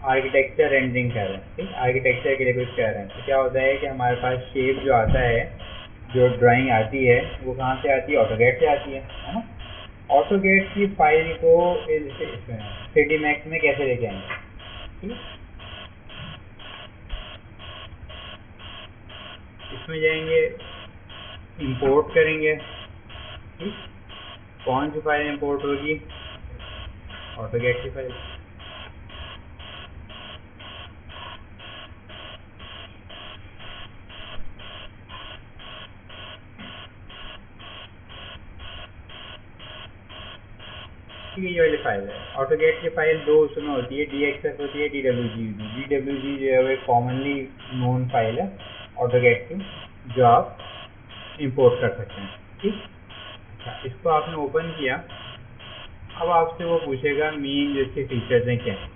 Architecture rendering कर रहे हैं, ठीक, आर्किटेक्चर के लिए कुछ कर रहे हैं, तो क्या होता है कि हमारे पास शेप जो आता है, जो ड्राइंग आती है वो कहाँ से आती है, ऑटोगैट से आती है ना। ऑटोगैट की फाइल को इसमें 3D Max में कैसे लेके आएंगे, ठीक है, इसमें जाएंगे, इंपोर्ट करेंगे, ठीक, कौन सी फाइल इंपोर्ट होगी, ऑटोगैट की फाइल। ये वाली फाइल है ऑटोगैट की फाइल। दो उसमें होती है, DXF होती है, DWG। DWG जो है वो एक कॉमनली नोन फाइल है ऑटोगैट की, जो आप इंपोर्ट कर सकते हैं, ठीक। अच्छा, इसको आपने ओपन किया, अब आपसे वो पूछेगा मेन जो इसके फीचर्स हैं क्या है,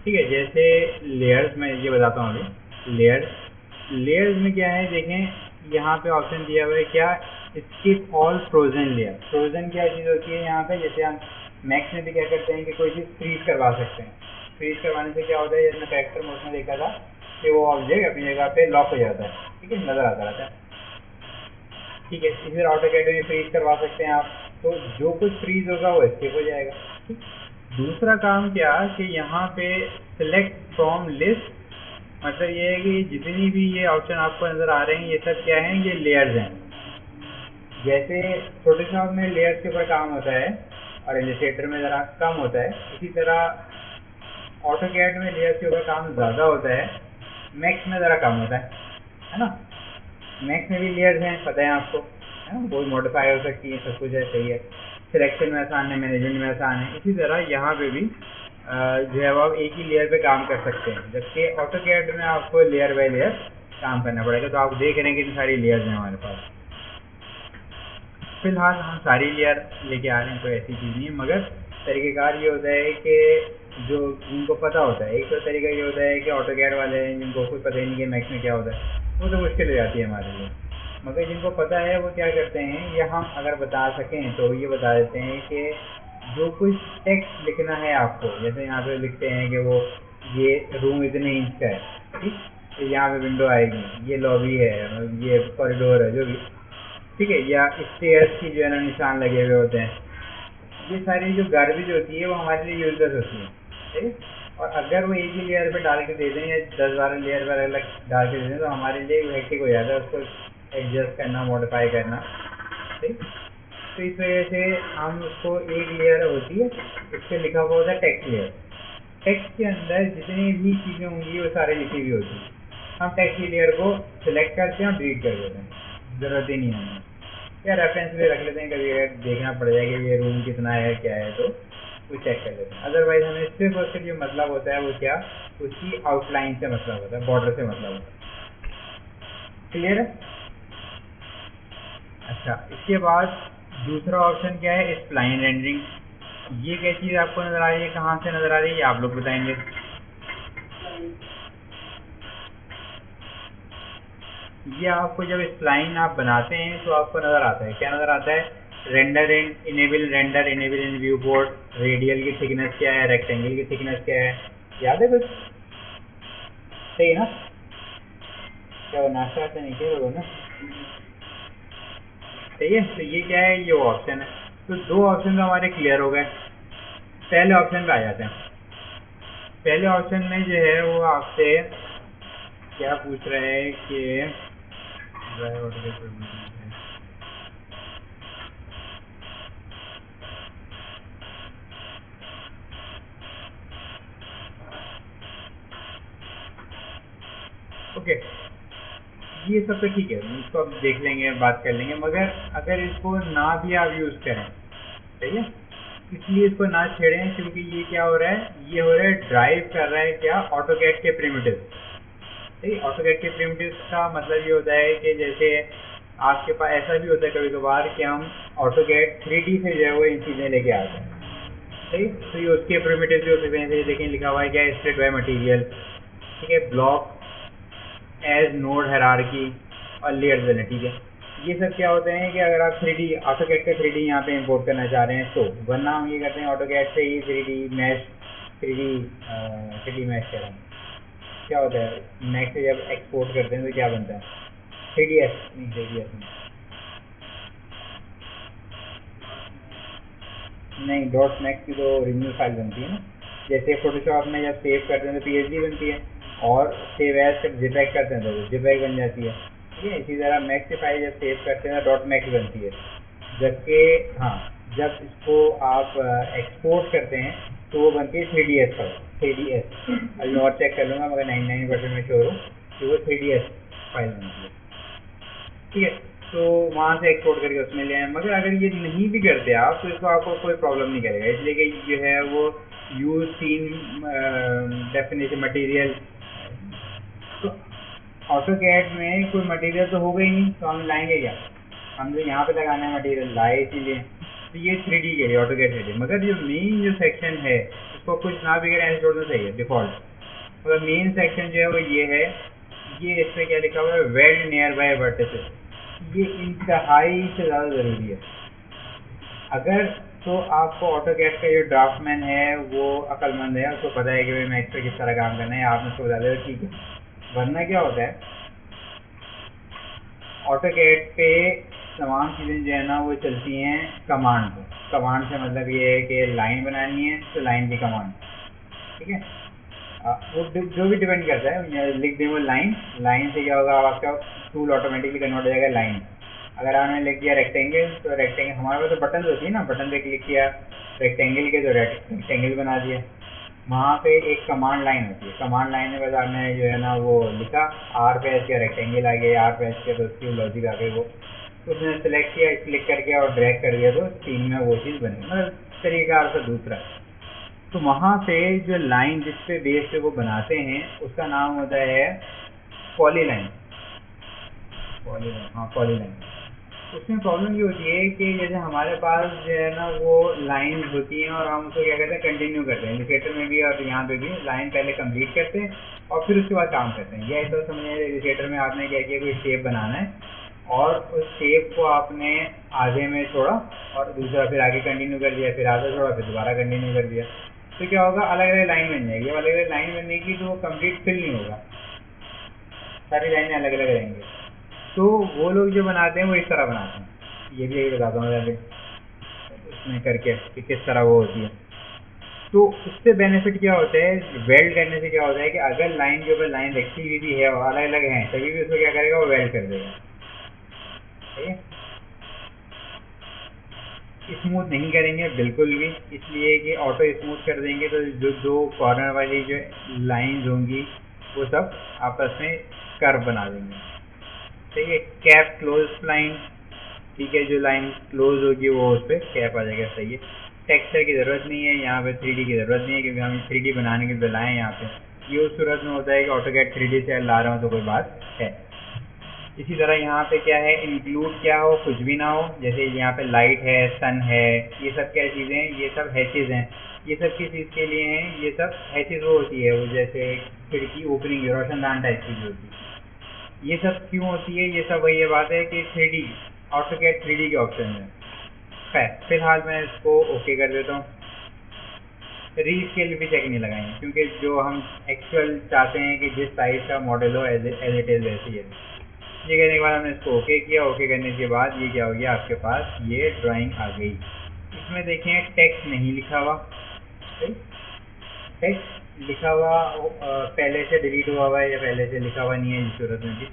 ठीक है। जैसे लेयर्स में ये बताता हूँ अभी, लेयर्स में क्या है, देखें यहाँ पे ऑप्शन दिया हुआ है क्या, skip all frozen layer. Frozen क्या चीज़ होती है यहाँ पे, जैसे हम मैक्स में भी क्या करते हैं कि कोई चीज़ फ्रीज करवा सकते हैं। फ्रीज करवाने से क्या होता है, जैसे मैं कैरेक्टर मोड में देखा था कि वो ऑब्जेक्ट अपनी जगह पे लॉक हो जाता है, ठीक है, नज़र आता रहता है, ठीक है। इसी तरह ऑटोकैड में फ्रीज करवा सकते हैं आप, तो जो कुछ फ्रीज होगा वो स्किप हो जाएगा, ठीक। दूसरा काम क्या कि यहाँ पे सिलेक्ट फ्रॉम लिस्ट, मतलब ये है कि जितनी भी ये ऑप्शन आपको नज़र आ रहे हैं ये सब क्या हैं, ये लेयर्स हैं। जैसे फोटोशॉप में लेयर्स के ऊपर काम होता है और इलस्ट्रेटर में ज़रा कम होता है, इसी तरह ऑटोकैड में लेयर्स के ऊपर काम ज़्यादा होता है, मैक्स में ज़रा कम होता है ना। मैक्स में भी लेयर्स हैं, पता है आपको, है ना, वो मॉडिफाई हो सकती है, सब कुछ है, सही है। सिलेक्शन में आसान है, मैनेजमेंट में आसान है। इसी तरह यहाँ पे भी जो है आप एक ही लेयर पे काम कर सकते हैं, जबकि ऑटोकैड में आपको लेयर बाय लेयर काम करना पड़ेगा। तो आप देख रहे हैं कि सारी लेयर्स हैं हमारे पास। फिलहाल हम सारी लेयर लेके आ रहे हैं, कोई ऐसी चीज़ नहीं है, मगर तरीक़ेकार ये होता है कि जो जिनको पता होता है, एक तो तरीका ये होता है कि ऑटोकैड वाले हैं जिनको कुछ पता ही नहीं कि मैक्स में क्या होता है, वो तो मुश्किल हो जाती है हमारे लिए। मगर जिनको पता है वो क्या करते हैं, या हम अगर बता सकें तो ये बता देते हैं कि जो कुछ टेक्स्ट लिखना है आपको, जैसे यहाँ पे लिखते हैं कि वो ये रूम इतने इंच का है, ठीक, तो यहाँ पे विंडो आएगी, ये लॉबी है, ये कॉरिडोर है, जो भी, ठीक है, या स्टेयर्स की जो है ना निशान लगे हुए होते हैं। ये सारी जो गार्बेज होती है वो हमारे लिए यूजलेस होती है, ठीक। और अगर वो एक ही लेयर पे डाल के दे दें या 10-12 लेयर पर अलग डाल के दे दें तो हमारे लिए हेक्टिक हो जाता है उसको एडजस्ट करना, मॉडिफाई करना, ठीक। तो इस वजह से हम उसको एक लेयर होती है, इस पर लिखा हुआ होता है टेक्स्ट लेयर। टेक्स्ट के अंदर जितनी भी चीज़ें होंगी वो सारी लिखी हुई होती है। हम टेक्स्ट की लेयर को सिलेक्ट करते हैं और डिलीट कर देते हैं, ज़रूरत ही नहीं है, या रेफरेंस में रख लेते हैं, कभी देखना पड़ जाएगा ये रूम कितना है क्या है तो वो चेक कर लेते हैं। अदरवाइज हमें सिर्फ और सिर्फ जो मतलब होता है वो क्या, उसकी आउटलाइन से मतलब होता है, बॉर्डर से मतलब होता है, क्लियर है। अच्छा, इसके बाद दूसरा ऑप्शन क्या है, स्प्लाइन रेंडरिंग। ये क्या चीज़ आपको नज़र आ रही है, कहाँ से नज़र आ रही है, आप लोग बताएंगे। ये आपको जब स्प्लाइन आप बनाते हैं तो आपको नज़र आता है, क्या नज़र आता है, रेंडर इन, रेंडर इनेबल इन व्यू बोर्ड, रेडियल की थिकनेस क्या है, रेक्टेंगल की थिकनेस क्या है, याद है कुछ, सही है ना। क्या वो नाश्ता वास्ता नहीं किया लोगों ने, सही है। तो ये क्या है, ये वो ऑप्शन है। तो दो ऑप्शन तो हमारे क्लियर हो गए। पहले ऑप्शन पे आ जाते हैं। पहले ऑप्शन में जो है वो आपसे क्या पूछ रहे हैं कि ओके, ये सब तो ठीक है, इसको अब देख लेंगे, बात कर लेंगे, मगर अगर इसको ना भी आप यूज़ करें, सही है, इसलिए इसको ना छेड़ें, क्योंकि ये क्या हो रहा है, ये हो रहा है ड्राइव कर रहा है क्या, ऑटोकैड के प्रिमिटिव्स। सही, ऑटोकैड के प्रिमिटिव्स का मतलब ये होता है कि जैसे आपके पास ऐसा भी होता है कभी कभार कि हम ऑटोकैड 3D से जो है वो इन चीज़ें लेके आते हैं, सही। तो ये उसके प्रिमिटिव्स भी हो सकते हैं, जैसे देखें लिखा हुआ है क्या, स्प्लिट बाय मटेरियल, ठीक है, ब्लॉक एज नोड हायरार्की और लेयर्स देना, ठीक है। ये सब क्या होते हैं कि अगर आप 3D ऑटोकैड का 3D यहाँ पे इंपोर्ट करना चाह रहे हैं तो, वरना हम ये करते हैं ऑटोकैड से ही 3D मैश 3D मैक्स कह रहा हूँ, क्या होता है मैक्स से जब एक्सपोर्ट करते हैं तो क्या बनता है 3ds नहीं 3ds नहीं डॉट मैक्स की तो ओरिजिनल फाइल बनती है ना, जैसे फोटोशॉप में जब सेव करते हैं तो psd बनती है और सेव एज जब जिपैग करते हैं तो जिपैग बन जाती है, ठीक है। इसी तरह मैक्स फाइल जब सेव करते हैं तो डॉट मैक्स बनती है, जबकि हाँ जब इसको आप एक्सपोर्ट करते हैं तो वो बनती है 3ds फाइल 3ds। अभी और चेक कर लूँगा मगर 99% में श्योर हूँ कि वो 3ds फाइल बनती है, ठीक है। तो वहाँ से एक्सपोर्ट करके उसमें ले आए, मगर अगर ये नहीं भी करते आप तो इसको आपको कोई प्रॉब्लम नहीं करेगा, इसलिए कि जो है वो यूज सीन डेफिनेशन मटेरियल, तो ऑटोकैड में कोई मटेरियल तो होगा ही नहीं तो हम लाएंगे क्या, हम जो यहाँ पे लगाना है मटेरियल लाए इसीलिए, तो ये 3D के लिए ऑटोकैड 3D। मगर जो मेन जो सेक्शन है उसको कुछ ना भी करें ऐसे छोड़ना सही है डिफॉल्ट, मगर मेन सेक्शन जो है वो ये है, ये इस पर क्या लिखा हुआ है वेल्ड नियर बाय वर्टिसेस, ये इंतहाई से ज़्यादा ज़रूरी है। अगर तो आपको ऑटोकैड का जो ड्राफ्टमैन है वो अक्लमंद है, उसको पता है कि भाई मैक्स पे किस तरह काम करना है, आपने उसको बता दिया ठीक है। वरना क्या होता है ऑटोकैड पे तमाम चीज़ें जो है ना वो चलती हैं कमांड पे, कमांड से मतलब ये है कि लाइन बनानी है तो लाइन की कमांड, ठीक है। वो जो भी डिपेंड करता है, लिख दें वो लाइन, लाइन से क्या होगा आपका टूल ऑटोमेटिकली कन्वर्ट हो जाएगा लाइन। अगर आपने लिख दिया रेक्टेंगल तो रेक्टेंगल, हमारे पास तो बटन होती है ना, बटन पे क्लिक किया रेक्टेंगल के तो रेक्टेंगल बना दिया। वहाँ पे एक कमांड लाइन होती है, कमांड लाइन में बस आपने जो है ना वो लिखा आर पे किया रेक्टेंगल आ गया, आर पे किया तो उसकी लॉजिक आ गई, वो तो उसने सेलेक्ट किया क्लिक करके और ड्रैग कर दिया तो सीन में वो चीज़ बनी, मतलब तरीका से दूसरा। तो वहाँ पे जो लाइन जिस पे बेस पे वो बनाते हैं उसका नाम होता है पॉलीलाइन, हाँ पॉलीलाइन। उसमें प्रॉब्लम ये होती है कि जैसे हमारे पास जो है ना वो लाइन होती हैं और हम उसको क्या कहते हैं कंटिन्यू करते हैं, इंडिकेटर में भी और यहाँ पे भी लाइन पहले कंप्लीट करते हैं और फिर उसके बाद काम करते हैं। या ऐसा समझिए इंडिकेटर में आपने क्या किया कोई शेप बनाना है और उस शेप को आपने आगे में छोड़ा और दूसरा फिर आगे कंटिन्यू कर दिया, फिर आगे छोड़ा फिर दोबारा कंटिन्यू कर दिया, तो क्या होगा अलग अलग लाइन बन जाएगी। अलग अलग लाइन बनने की तो वो कम्प्लीट फिल नहीं होगा, सारी लाइनें अलग अलग रहेंगी। तो वो लोग जो बनाते हैं वो इस तरह बनाते हैं, ये भी यही बताता हूँ अभी उसमें करके कि किस तरह वो होती है। तो उससे बेनिफिट क्या होता है वेल्ड करने से, क्या होता है कि अगर लाइन के ऊपर लाइन रखी हुई भी है और अलग अलग हैं तभी भी उसको क्या करेगा वो वेल्ड कर देगा, ठीक है। स्मूथ नहीं करेंगे बिल्कुल भी, इसलिए कि ऑटो स्मूथ कर देंगे तो जो दो कॉर्नर वाली जो लाइंस होंगी वो सब आपस में कर्व बना देंगे, ठीक है। कैप क्लोज लाइन, ठीक है, जो लाइन क्लोज होगी वो उस पर कैप आ जाएगा, सही है। टेक्सचर की ज़रूरत नहीं है यहाँ पे, 3D की ज़रूरत नहीं है क्योंकि हम 3D बनाने के लिए लाए हैं यहाँ पे। ये उस सूरत में होता है कि ऑटोकैड 3D से ला रहा हूँ तो कोई बात है। इसी तरह यहाँ पे क्या है इंक्लूड क्या हो कुछ भी ना हो, जैसे यहाँ पे लाइट है सन है ये सब क्या चीज़ें हैं, ये सब हैचेज हैं। ये सब किस चीज़ के लिए हैं, ये सब हैचेज वो होती है वो जैसे खिड़की ओपनिंग रोशनदान टाइप की जो होती है, ये सब क्यों होती है, ये सब वही बात है कि 3D ऑटोकैड 3D के ऑप्शन है। फिलहाल मैं इसको ओके कर देता हूँ, रीस्केल भी चेक नहीं लगाएंगे क्योंकि जो हम एक्चुअल चाहते हैं कि जिस साइज का मॉडल हो एज इट इज़ वैसी है। ये करने के बाद हमने इसको ओके किया, ओके करने के बाद ये क्या हो गया आपके पास ये ड्राइंग आ गई। इसमें देखें टेक्स्ट नहीं लिखा हुआ, टेक्स्ट लिखा हुआ पहले से डिलीट हुआ हुआ है या पहले से लिखा हुआ नहीं है इस सूरत में भी,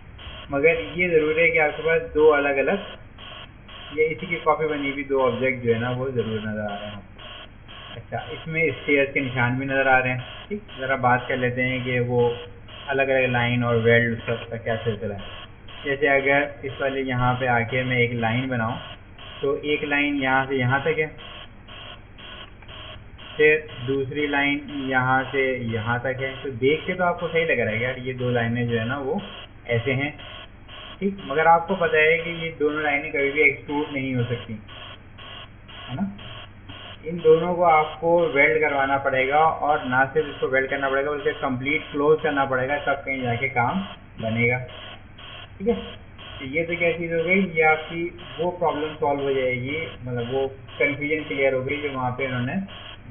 मगर ये ज़रूर है कि आपके पास दो अलग अलग या इसी की कॉपी बनी हुई दो ऑब्जेक्ट जो है ना वो ज़रूर नज़र आ रहे हैं। अच्छा इसमें स्टेयर्स के निशान भी नज़र आ रहे हैं, ठीक। ज़रा बात कर लेते हैं कि वो अलग अलग लाइन और वेल्ड सब का क्या सिलसिला है। जैसे अगर इस वाले यहाँ पे आके मैं एक लाइन बनाऊँ तो एक लाइन यहाँ से यहाँ तक है, फिर दूसरी लाइन यहाँ से यहाँ तक है, तो देख के तो आपको सही लग रहा है यार ये दो लाइनें जो है ना वो ऐसे हैं, ठीक। मगर आपको पता है कि ये दोनों लाइनें कभी भी एक्सट्रूड नहीं हो सकती, है ना। इन दोनों को आपको वेल्ड करवाना पड़ेगा और ना सिर्फ इसको वेल्ड करना पड़ेगा बल्कि कंप्लीट क्लोज करना पड़ेगा, तब कहीं जाके काम बनेगा, ठीक है। तो ये तो क्या चीज़ हो गई, ये आपकी वो प्रॉब्लम सॉल्व हो जाएगी, मतलब वो कन्फ्यूजन क्लियर हो गई जो वहाँ पे उन्होंने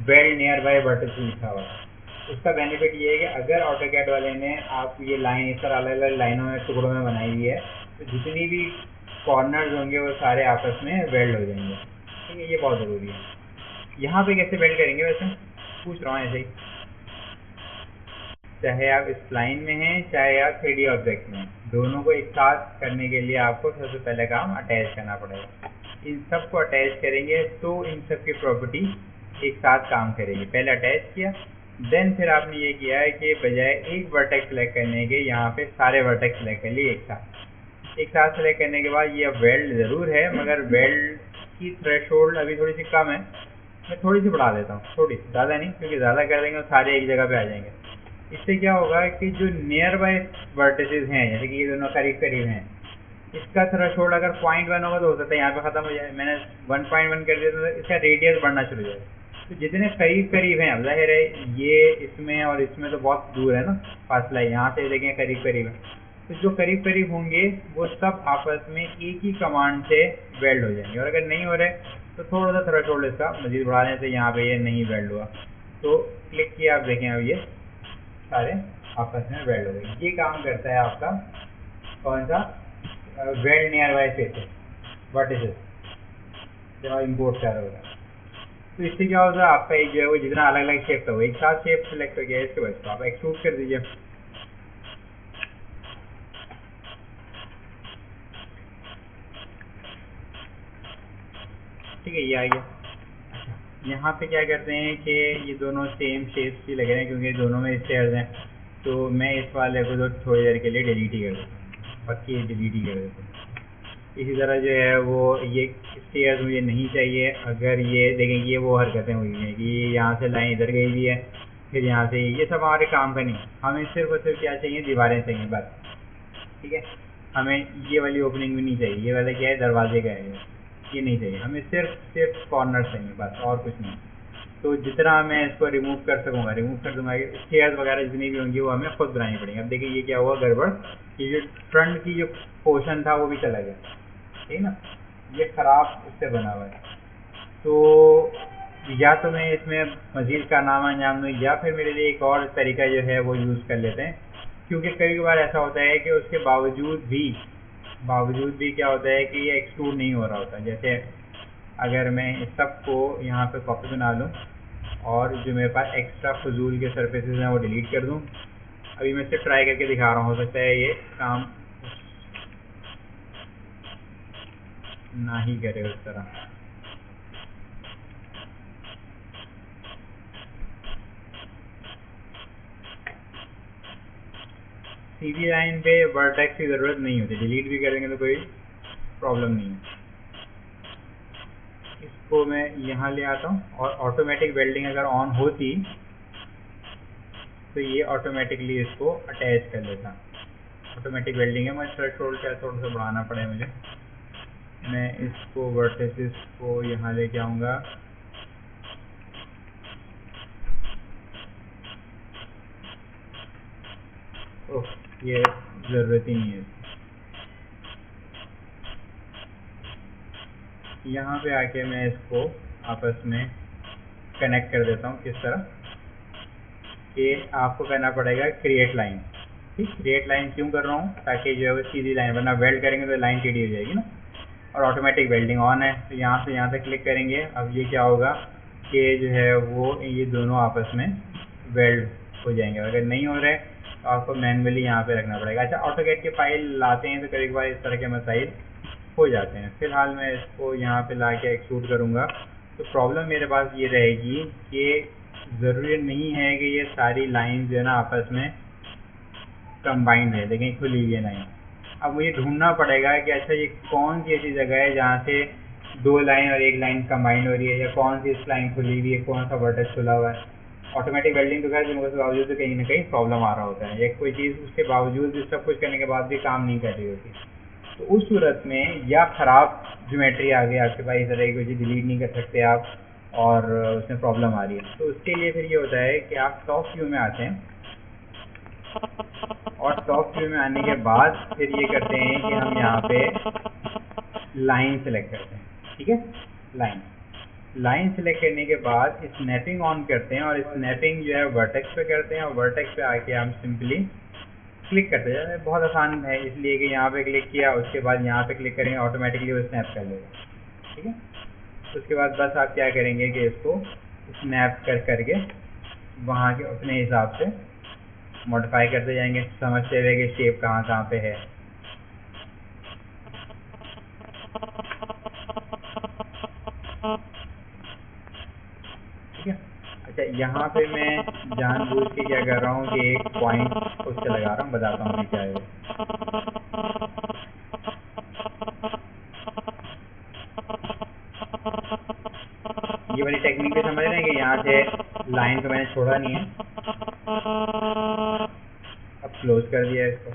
वेल्ड नियर बाय वर्टिसेस लिखा हुआ है। उसका बेनिफिट ये है कि अगर ऑटोकैड वाले ने आप ये लाइन इस तरह अलग अलग लाइनों में टुकड़ों में बनाई हुई है तो जितनी भी कॉर्नर्स होंगे वो सारे आपस में वेल्ड हो जाएंगे। ठीक है, ये बहुत ज़रूरी है। यहाँ पे कैसे वेल्ड करेंगे वैसे पूछ रहा हूँ ऐसे ही, चाहे आप स्प्लाइन में हैं चाहे आप 3D ऑब्जेक्ट में, दोनों को एक साथ करने के लिए आपको सबसे पहले काम अटैच करना पड़ेगा। इन सब को अटैच करेंगे तो इन सब की प्रॉपर्टी एक साथ काम करेगी। पहले अटैच किया, देन फिर आपने ये किया है कि बजाय एक वर्टेक्स सेलेक्ट करने के यहाँ पे सारे वर्टेक्स सेलेक्ट कर लिए एक साथ सेलेक्ट करने के बाद ये अब वेल्ड ज़रूर है, मगर वेल्ड की थ्रेशोल्ड अभी थोड़ी सी कम है, मैं थोड़ी सी बढ़ा देता हूँ, थोड़ी ज़्यादा नहीं, क्योंकि ज़्यादा कर देंगे तो सारे एक जगह पे आ जाएंगे। इससे क्या होगा कि जो नियर बाय वर्टिसेस हैं, जैसे कि ये दोनों करीब करीब हैं, इसका थ्रेशोल्ड अगर 0.1 होगा तो हो सकता है यहाँ पे ख़त्म हो जाए। मैंने 1.1 कर दिया तो इसका रेडियस बढ़ना शुरू हो जाए। तो जितने करीब करीब हैं, अब जाहिर है ये इसमें और इसमें तो बहुत दूर है ना फासला, यहाँ से देखें करीब करीब है, तो जो करीब करीब होंगे वो सब आपस में एक ही कमांड से वेल्ड हो जाएंगे। और अगर नहीं हो रहे तो थोड़ा सा थ्रेशोल्ड इसका मजीद बढ़ा दें तो यहाँ पे ये नहीं वेल्ड हुआ, तो क्लिक किया, आप देखें अब ये सारे आपस में वेल्ड हो गए। ये काम करता है आपका कौन सा weld near by faces vertices जब आप इम्पोर्ट कर रहे होगा। तो इससे क्या होगा, आपका एक जो है वो जितना अलग अलग शेप था वो एक साथ शेप सेलेक्ट हो गया। इसके बाद तो आप एक्सट्रूड कर दीजिए। ठीक है, ये आ गया। यहाँ पे क्या करते हैं कि ये दोनों सेम शेप्स ही लग रहे हैं क्योंकि दोनों में स्टेयर्स हैं, तो मैं इस वाले को तो थोड़ी देर के लिए डिलीट ही कर देता हूँ, बाकी डिलीट ही कर देता हूँ। इसी तरह जो है वो ये स्टेयर्स मुझे नहीं चाहिए। अगर ये देखेंगे ये वो हरकतें हुई हैं कि यहाँ से लाइन इधर गई हुई है, फिर यहाँ से ये सब हमारे काम का नहीं, हमें सिर्फ और सिर्फ क्या चाहिए, दीवारें चाहिए बस। ठीक है, हमें ये वाली ओपनिंग भी नहीं चाहिए, ये वाला क्या है दरवाजे का है, ये नहीं चाहिए, हमें सिर्फ कॉर्नर चाहिए बस, और कुछ नहीं। तो जितना मैं इसको रिमूव कर सकूँगा रिमूव कर दूँगा। स्टेयर्स वगैरह जितनी भी होंगी वो हमें खुद बनानी पड़ेंगी। अब देखिए ये क्या हुआ गड़बड़, ये जो फ्रंट की जो पोर्शन था वो भी चला गया, ठीक ना, ये ख़राब उससे बना हुआ है। तो या तो मैं इसमें मज़ीद कारनामा अंजाम दूँ या फिर मेरे लिए एक और तरीका जो है वो यूज़ कर लेते हैं, क्योंकि कई बार ऐसा होता है कि उसके बावजूद भी क्या होता है कि ये एक्सट्रूड नहीं हो रहा होता। जैसे अगर मैं इस सब को यहाँ पे कॉपी बना लूँ और जो मेरे पास एक्स्ट्रा फजूल के सरफेसेस हैं वो डिलीट कर दूँ। अभी मैं इसे ट्राई करके दिखा रहा हूँ, हो सकता है ये काम ना ही करे उस तरह। सीधी लाइन पे वर्टेक्स की ज़रूरत नहीं होती, डिलीट भी करेंगे तो कोई प्रॉब्लम नहीं है। इसको मैं यहाँ ले आता हूँ और ऑटोमेटिक वेल्डिंग अगर ऑन होती तो ये ऑटोमेटिकली इसको अटैच कर लेता। ऑटोमेटिक वेल्डिंग है, मैं थ्रेशोल्ड का थोड़ा सा बढ़ाना पड़े मुझे। मैं इसको वर्टिसेस को यहाँ लेके आऊँगा, ओह ये ज़रूरत ही नहीं है। यहाँ पे आके मैं इसको आपस में कनेक्ट कर देता हूँ। किस तरह कि आपको करना पड़ेगा क्रिएट लाइन। ठीक, क्रिएट लाइन क्यों कर रहा हूँ, ताकि जो है वो सीधी लाइन, वरना वेल्ड करेंगे तो लाइन टेढ़ी हो जाएगी ना। और ऑटोमेटिक वेल्डिंग ऑन है तो यहाँ से यहाँ तक क्लिक करेंगे। अब ये क्या होगा कि जो है वो ये दोनों आपस में वेल्ड हो जाएंगे। अगर नहीं हो रहे तो आपको मैनुअली यहाँ पे रखना पड़ेगा। अच्छा, ऑटोकैड की फाइल लाते हैं तो कभी कभार इस तरह के मसाइल हो जाते हैं। फिलहाल मैं इसको यहाँ पे ला के एक्सट्रूड करूँगा तो प्रॉब्लम मेरे पास ये रहेगी कि ज़रूरी नहीं है कि ये सारी लाइन जो है ना आपस में कंबाइंड है। देखें खुली हुई है लाइन। अब मुझे ढूंढना पड़ेगा कि अच्छा ये कौन सी ऐसी जगह है जहाँ से दो लाइन और एक लाइन कंबाइंड हो रही है, या कौन सी इस लाइन खुली हुई है, कौन सा वर्टेक्स खुला हुआ है। ऑटोमेटिक वेल्डिंग तो खैर उसके बावजूद तो कहीं ना कहीं प्रॉब्लम आ रहा होता है, या कोई चीज़ उसके बावजूद भी सब कुछ करने के बाद भी काम नहीं कर रही होती। तो उस सूरत में या ख़राब ज्योमेट्री आ गई आपके पास, इस तरह की कोई चीज़ डिलीट नहीं कर सकते आप और उसमें प्रॉब्लम आ रही है, तो उसके लिए फिर ये होता है कि आप टॉप व्यू में आते हैं और टॉप व्यू में आने के बाद फिर ये करते हैं कि हम यहाँ पे लाइन सेलेक्ट करते हैं। ठीक है, लाइन लाइन सेलेक्ट करने के बाद स्नैपिंग ऑन करते हैं और स्नैपिंग जो है वर्टेक्स पे करते हैं और वर्टेक्स पे आके हम सिंपली क्लिक करते हैं। बहुत आसान है इसलिए कि यहाँ पे क्लिक किया, उसके बाद यहाँ पे क्लिक करेंगे, ऑटोमेटिकली वो स्नैप कर लेगा। ठीक है, उसके बाद बस आप क्या करेंगे कि इसको स्नैप करके वहाँ के अपने हिसाब से मॉडिफाई करते जाएंगे, समझते हुए कि शेप कहाँ पे है। ठीक है, अच्छा यहाँ पे मैं जानबूझ के क्या कर रहा हूँ कि एक पॉइंट उससे लगा रहा हूँ, बताता हूँ कि क्या है। ये वाली टेक्निक भी समझ रहे हैं कि यहाँ से लाइन को मैंने छोड़ा नहीं है, अब क्लोज कर दिया इसको।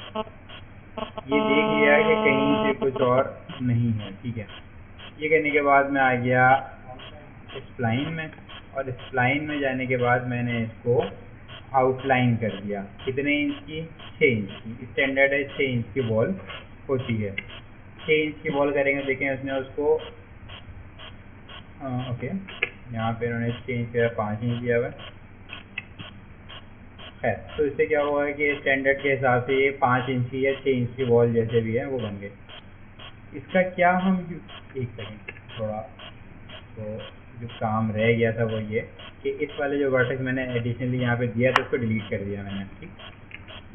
ये देख लिया कि कहीं से कुछ और नहीं है। ठीक है, ये करने के बाद मैं आ गया स्प्लाइन में, और स्प्लाइन में जाने के बाद मैंने इसको आउटलाइन कर दिया। कितने इंच की? 6 इंच की। स्टैंडर्ड है 6 इंच की वॉल होती है। 6 इंच की वॉल करेंगे, देखें उसने उसको ओके, यहाँ पे उन्होंने 6 इंच किया, 5 इंच दिया हुआ है। तो इससे क्या हुआ है कि स्टैंडर्ड के हिसाब से ये 5 इंच की या 6 इंच की वॉल जैसे भी है वो बन गए। इसका क्या हम एक सेकेंड थोड़ा, तो जो काम रह गया था वो ये कि इस वाले जो वर्टेक्स मैंने एडिशनली यहाँ पे दिया था उसको डिलीट कर दिया मैंने। ठीक,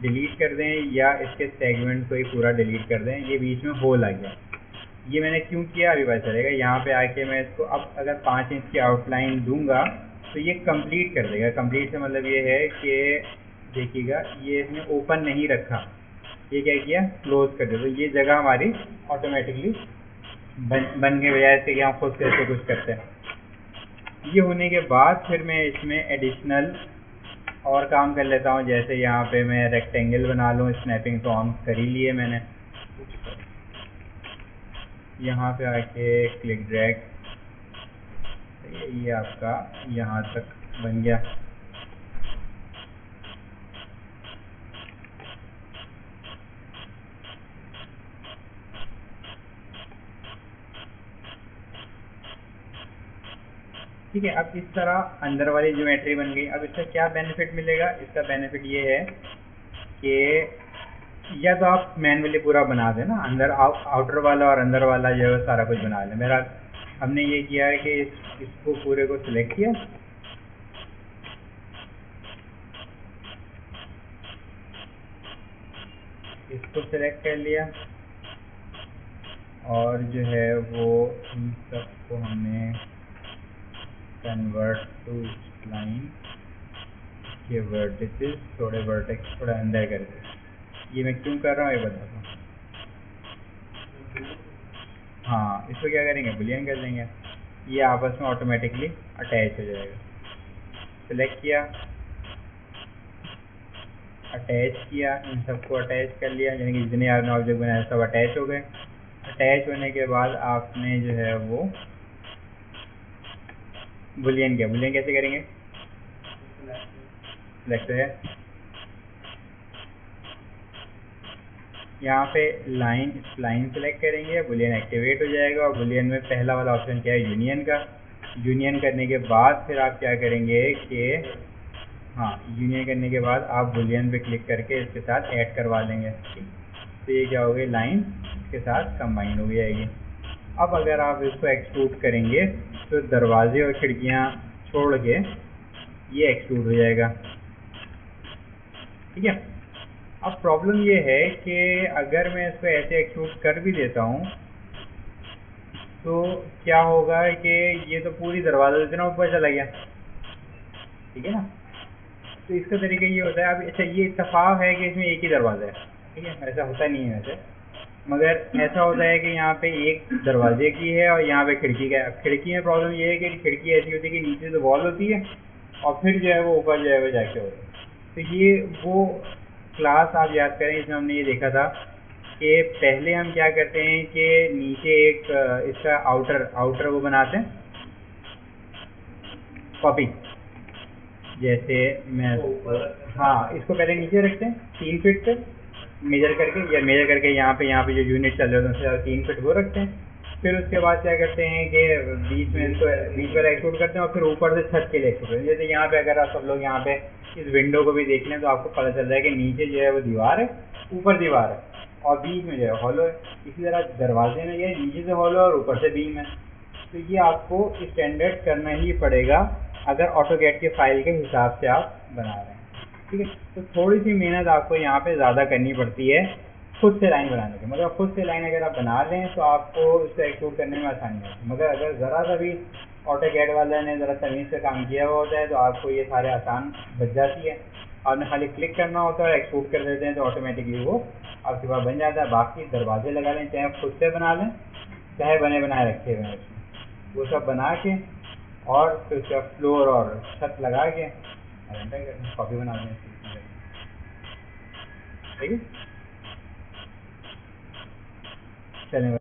डिलीट कर दें या इसके सेगमेंट को ही पूरा डिलीट कर दें। ये बीच में होल आ गया, ये मैंने क्यों किया अभी पता चलेगा। यहाँ पे आके मैं इसको अब अगर 5 इंच की आउटलाइन दूंगा तो ये कंप्लीट कर देगा। कंप्लीट से मतलब ये है कि देखिएगा ये इसने ओपन नहीं रखा, ये क्या किया, क्लोज कर दिया। तो ये जगह हमारी ऑटोमेटिकली बन के बजाय इसके कि हम खुद से ऐसे कुछ करते हैं। ये होने के बाद फिर मैं इसमें एडिशनल और काम कर लेता हूँ, जैसे यहाँ पे मैं रेक्टेंगल बना लूँ। स्नैपिंग तो ऑन कर ही लिए मैंने, यहाँ पे आके क्लिक ड्रैग, ये आपका यहाँ तक बन गया। ठीक है, अब इस तरह अंदर वाली ज्योमेट्री बन गई। अब इसका क्या बेनिफिट मिलेगा? इसका बेनिफिट ये है कि या तो आप मैनुअली पूरा बना दें ना, अंदर आउटर वाला और अंदर वाला जो है सारा कुछ बना लें। मेरा हमने ये किया है कि इसको पूरे को सिलेक्ट किया, इसको सिलेक्ट कर लिया और जो है वो इन सबको हमने कन्वर्ट टू लाइन के वर्टिसेस, थोड़े वर्टेक्स थोड़ा अंदर कर दिया। ये मैं क्यों कर रहा हूँ ये बताता हूँ। हाँ, इसको क्या करेंगे, बुलियन कर देंगे, ये आपस में ऑटोमेटिकली अटैच हो जाएगा। सिलेक्ट किया, अटैच किया, इन सबको अटैच कर लिया, यानी कि जितने आपने ऑब्जेक्ट बनाए सब अटैच हो गए। अटैच होने के बाद आपने जो है वो बुलियन किया। बुलियन कैसे करेंगे? सिलेक्ट है, यहाँ पे लाइन सेलेक्ट करेंगे, बुलियन एक्टिवेट हो जाएगा। और बुलियन में पहला वाला ऑप्शन क्या है, यूनियन का। यूनियन करने के बाद फिर आप क्या करेंगे कि हाँ, यूनियन करने के बाद आप बुलियन पे क्लिक करके इसके साथ ऐड करवा लेंगे। तो ये क्या हो गई, लाइन इसके साथ कंबाइन हो जाएगी। अब अगर आप इसको एक्सट्रूड करेंगे तो दरवाजे और खिड़कियाँ छोड़ के ये एक्सट्रूड हो जाएगा। ठीक है, अब प्रॉब्लम ये है कि अगर मैं इसको ऐसे एक्सट्रूड कर भी देता हूँ तो क्या होगा कि ये तो पूरी दरवाजा इतना ऊपर चला गया। ठीक है ना, तो इसका तरीका ये होता है। अब अच्छा, ये इत्तेफाक है कि इसमें एक ही दरवाज़ा है। ठीक है, ऐसा होता नहीं है वैसे, मगर ऐसा होता है कि यहाँ पे एक दरवाजे की है और यहाँ पे खिड़की का है। अब खिड़की में प्रॉब्लम ये है कि खिड़की ऐसी होती है कि नीचे तो वॉल होती है और फिर जो है वो ऊपर जो है वो जाके होता है। तो ये वो क्लास आप याद करें, इसमें हमने ये देखा था कि पहले हम क्या करते हैं कि नीचे एक इसका आउटर वो बनाते हैं कॉपी, जैसे मैं हाँ इसको पहले नीचे रखते हैं 3 फीट पे मेजर करके, या मेजर करके यहाँ पे जो यूनिट चल रहे हैं उससे 3 फीट वो रखते हैं। फिर उसके बाद क्या करते हैं कि बीच वाला एक्सट्रूड करते हैं और फिर ऊपर से छत के लिए एक्सट्रूड करते हैं। जैसे यहाँ पे अगर आप सब लोग यहाँ पे इस विंडो को भी देख लें तो आपको पता चल रहा है कि नीचे जो है वो दीवार है, ऊपर दीवार है और बीच में जो है हॉलो है। इसी तरह दरवाजे में ये नीचे से हॉलो और ऊपर से बीम है। तो ये आपको स्टैंडर्ड करना ही पड़ेगा अगर ऑटोकैड के फाइल के हिसाब से आप बना रहे हैं, ठीक है। तो थोड़ी सी मेहनत आपको यहाँ पे ज़्यादा करनी पड़ती है खुद से लाइन बनाने की, मगर खुद से लाइन अगर आप बना लें तो आपको इसको एक्सट्रूड करने में आसानी होती है। मगर अगर ज़रा सा भी ऑटोकैड वाले ने ज़रा तमीज़ से काम किया हुआ होता है तो आपको ये सारे आसान बच जाती है। आपने खाली क्लिक करना होता है, एक्सट्रूड कर देते हैं तो ऑटोमेटिकली वो आपके पास बन जाता है। बाकी दरवाजे लगा लें, चाहे खुद से बना लें चाहे बने बनाए रखे हुए हैं, वो सब बना के और फिर उसका फ्लोर और छत लगा के कॉपी बना दें, ठीक है। चलें।